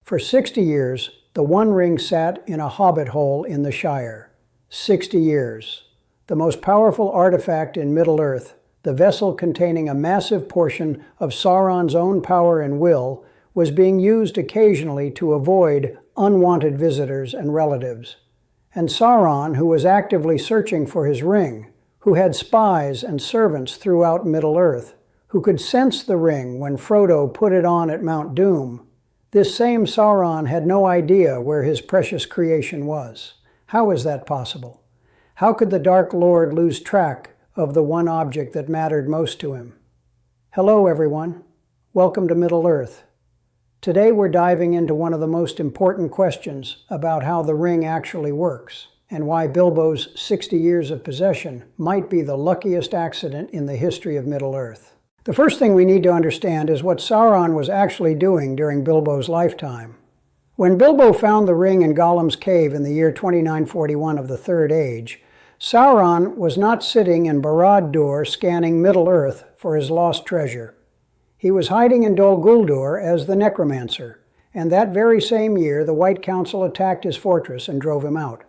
For 60 years, the One Ring sat in a hobbit hole in the Shire. 60 years. The most powerful artifact in Middle-earth, the vessel containing a massive portion of Sauron's own power and will, was being used occasionally to avoid unwanted visitors and relatives. And Sauron, who was actively searching for his ring, who had spies and servants throughout Middle-earth, who could sense the ring when Frodo put it on at Mount Doom, this same Sauron had no idea where his precious creation was. How is that possible? How could the Dark Lord lose track of the one object that mattered most to him? Hello, everyone. Welcome to Middle-earth. Today we're diving into one of the most important questions about how the ring actually works, and why Bilbo's 60 years of possession might be the luckiest accident in the history of Middle-earth. The first thing we need to understand is what Sauron was actually doing during Bilbo's lifetime. When Bilbo found the ring in Gollum's cave in the year 2941 of the Third Age, Sauron was not sitting in Barad-dûr scanning Middle-earth for his lost treasure. He was hiding in Dol Guldur as the Necromancer, and that very same year the White Council attacked his fortress and drove him out.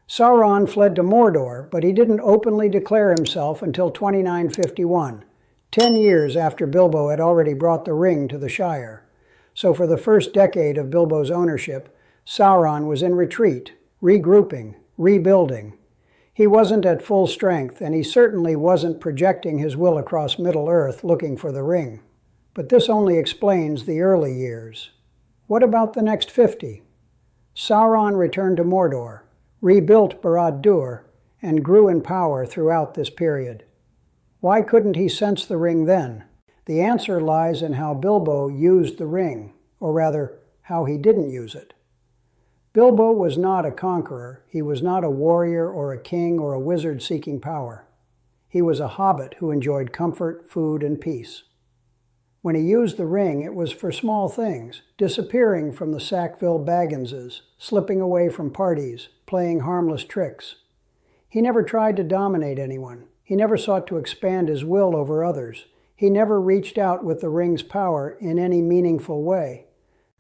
Sauron fled to Mordor, but he didn't openly declare himself until 2951. 10 years after Bilbo had already brought the ring to the Shire. So for the first decade of Bilbo's ownership, Sauron was in retreat, regrouping, rebuilding. He wasn't at full strength, and he certainly wasn't projecting his will across Middle-earth looking for the ring. But this only explains the early years. What about the next 50? Sauron returned to Mordor, rebuilt Barad-dûr, and grew in power throughout this period. Why couldn't he sense the ring then? The answer lies in how Bilbo used the ring, or rather, how he didn't use it. Bilbo was not a conqueror. He was not a warrior or a king or a wizard seeking power. He was a hobbit who enjoyed comfort, food, and peace. When he used the ring, it was for small things, disappearing from the Sackville Bagginses, slipping away from parties, playing harmless tricks. He never tried to dominate anyone. He never sought to expand his will over others. He never reached out with the ring's power in any meaningful way.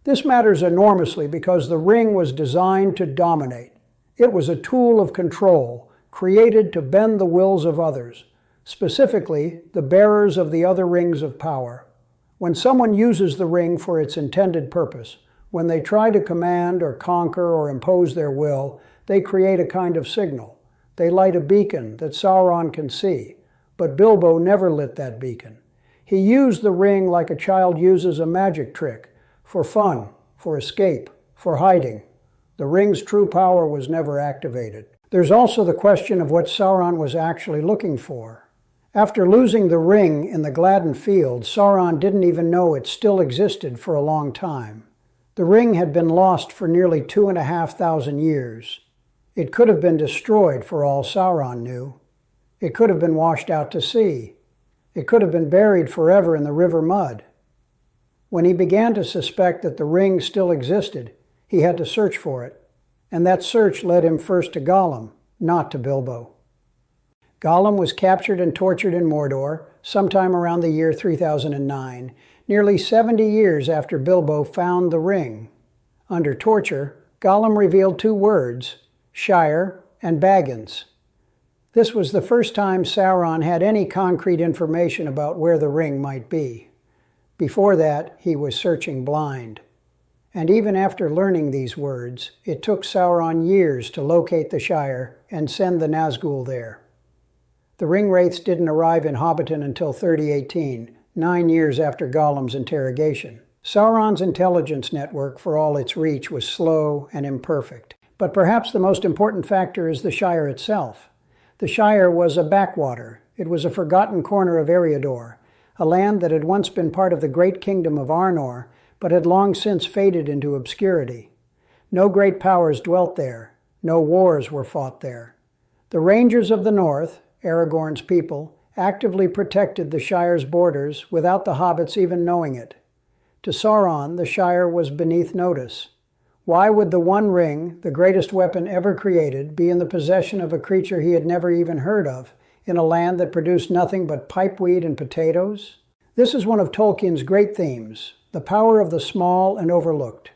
This matters enormously because the ring was designed to dominate. It was a tool of control, created to bend the wills of others, specifically the bearers of the other rings of power. When someone uses the ring for its intended purpose, when they try to command or conquer or impose their will, they create a kind of signal. They light a beacon that Sauron can see, but Bilbo never lit that beacon. He used the ring like a child uses a magic trick, for fun, for escape, for hiding. The ring's true power was never activated. There's also the question of what Sauron was actually looking for. After losing the ring in the Gladden Field, Sauron didn't even know it still existed for a long time. The ring had been lost for nearly 2,500 years. It could have been destroyed for all Sauron knew. It could have been washed out to sea. It could have been buried forever in the river mud. When he began to suspect that the ring still existed, he had to search for it. And that search led him first to Gollum, not to Bilbo. Gollum was captured and tortured in Mordor sometime around the year 3009, nearly 70 years after Bilbo found the ring. Under torture, Gollum revealed two words: Shire and Baggins. This was the first time Sauron had any concrete information about where the ring might be. Before that, he was searching blind. And even after learning these words, it took Sauron years to locate the Shire and send the Nazgûl there. The ring wraiths didn't arrive in Hobbiton until 3018, 9 years after Gollum's interrogation. Sauron's intelligence network, for all its reach, was slow and imperfect. But perhaps the most important factor is the Shire itself. The Shire was a backwater. It was a forgotten corner of Eriador, a land that had once been part of the great kingdom of Arnor, but had long since faded into obscurity. No great powers dwelt there. No wars were fought there. The Rangers of the North, Aragorn's people, actively protected the Shire's borders without the hobbits even knowing it. To Sauron, the Shire was beneath notice. Why would the One Ring, the greatest weapon ever created, be in the possession of a creature he had never even heard of, in a land that produced nothing but pipeweed and potatoes? This is one of Tolkien's great themes, the power of the small and overlooked.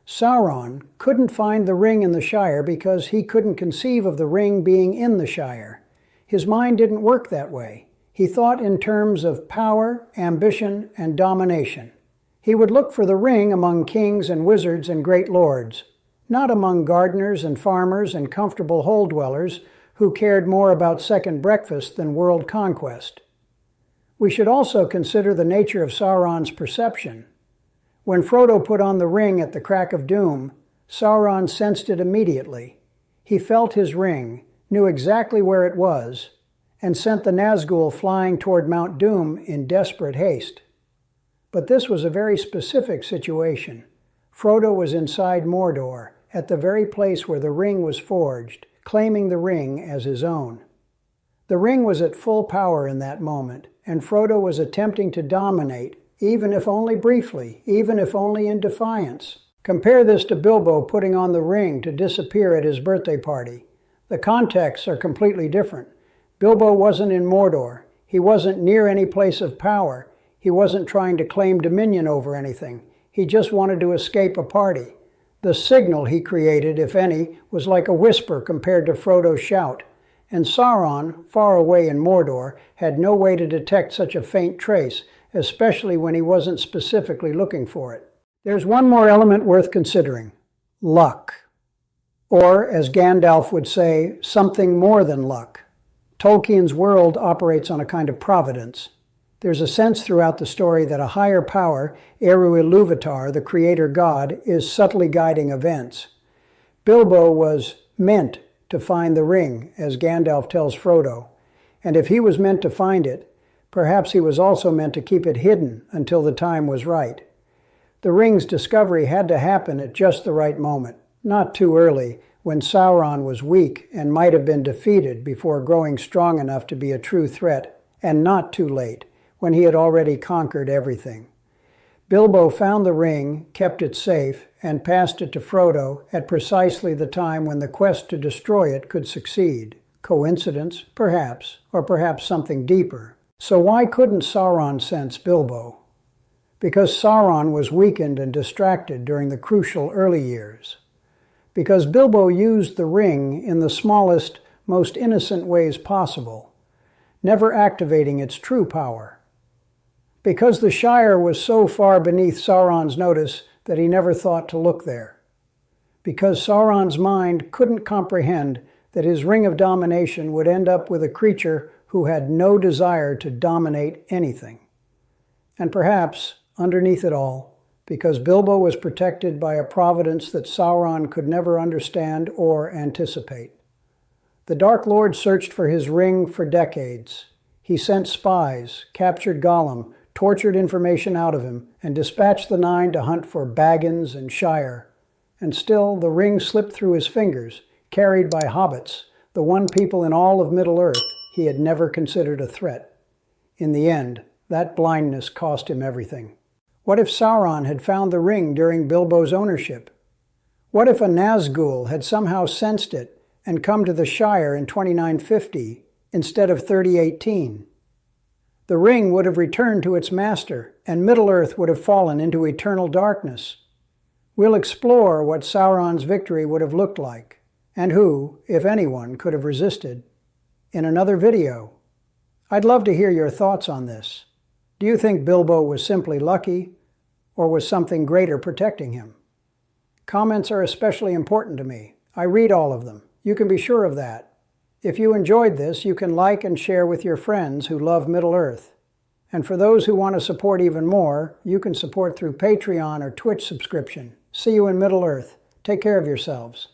Sauron couldn't find the ring in the Shire because he couldn't conceive of the ring being in the Shire. His mind didn't work that way. He thought in terms of power, ambition, and domination. He would look for the ring among kings and wizards and great lords, not among gardeners and farmers and comfortable hole-dwellers who cared more about second breakfast than world conquest. We should also consider the nature of Sauron's perception. When Frodo put on the ring at the crack of doom, Sauron sensed it immediately. He felt his ring, knew exactly where it was, and sent the Nazgûl flying toward Mount Doom in desperate haste. But this was a very specific situation. Frodo was inside Mordor, at the very place where the ring was forged, claiming the ring as his own. The ring was at full power in that moment, and Frodo was attempting to dominate, even if only briefly, even if only in defiance. Compare this to Bilbo putting on the ring to disappear at his birthday party. The contexts are completely different. Bilbo wasn't in Mordor. He wasn't near any place of power. He wasn't trying to claim dominion over anything. He just wanted to escape a party. The signal he created, if any, was like a whisper compared to Frodo's shout. And Sauron, far away in Mordor, had no way to detect such a faint trace, especially when he wasn't specifically looking for it. There's one more element worth considering: luck. Or, as Gandalf would say, something more than luck. Tolkien's world operates on a kind of providence. There's a sense throughout the story that a higher power, Eru Ilúvatar, the creator god, is subtly guiding events. Bilbo was meant to find the ring, as Gandalf tells Frodo, and if he was meant to find it, perhaps he was also meant to keep it hidden until the time was right. The ring's discovery had to happen at just the right moment, not too early, when Sauron was weak and might have been defeated before growing strong enough to be a true threat, and not too late, when he had already conquered everything. Bilbo found the ring, kept it safe, and passed it to Frodo at precisely the time when the quest to destroy it could succeed. Coincidence? Perhaps, or perhaps something deeper. So why couldn't Sauron sense Bilbo? Because Sauron was weakened and distracted during the crucial early years. Because Bilbo used the ring in the smallest, most innocent ways possible, never activating its true power. Because the Shire was so far beneath Sauron's notice that he never thought to look there. Because Sauron's mind couldn't comprehend that his ring of domination would end up with a creature who had no desire to dominate anything. And perhaps, underneath it all, because Bilbo was protected by a providence that Sauron could never understand or anticipate. The Dark Lord searched for his ring for decades. He sent spies, captured Gollum, tortured information out of him, and dispatched the Nine to hunt for Baggins and Shire. And still, the ring slipped through his fingers, carried by hobbits, the one people in all of Middle-earth he had never considered a threat. In the end, that blindness cost him everything. What if Sauron had found the ring during Bilbo's ownership? What if a Nazgûl had somehow sensed it and come to the Shire in 2950 instead of 3018? The ring would have returned to its master, and Middle-earth would have fallen into eternal darkness. We'll explore what Sauron's victory would have looked like, and who, if anyone, could have resisted, in another video. I'd love to hear your thoughts on this. Do you think Bilbo was simply lucky, or was something greater protecting him? Comments are especially important to me. I read all of them. You can be sure of that. If you enjoyed this, you can like and share with your friends who love Middle-earth. And for those who want to support even more, you can support through Patreon or Twitch subscription. See you in Middle-earth. Take care of yourselves.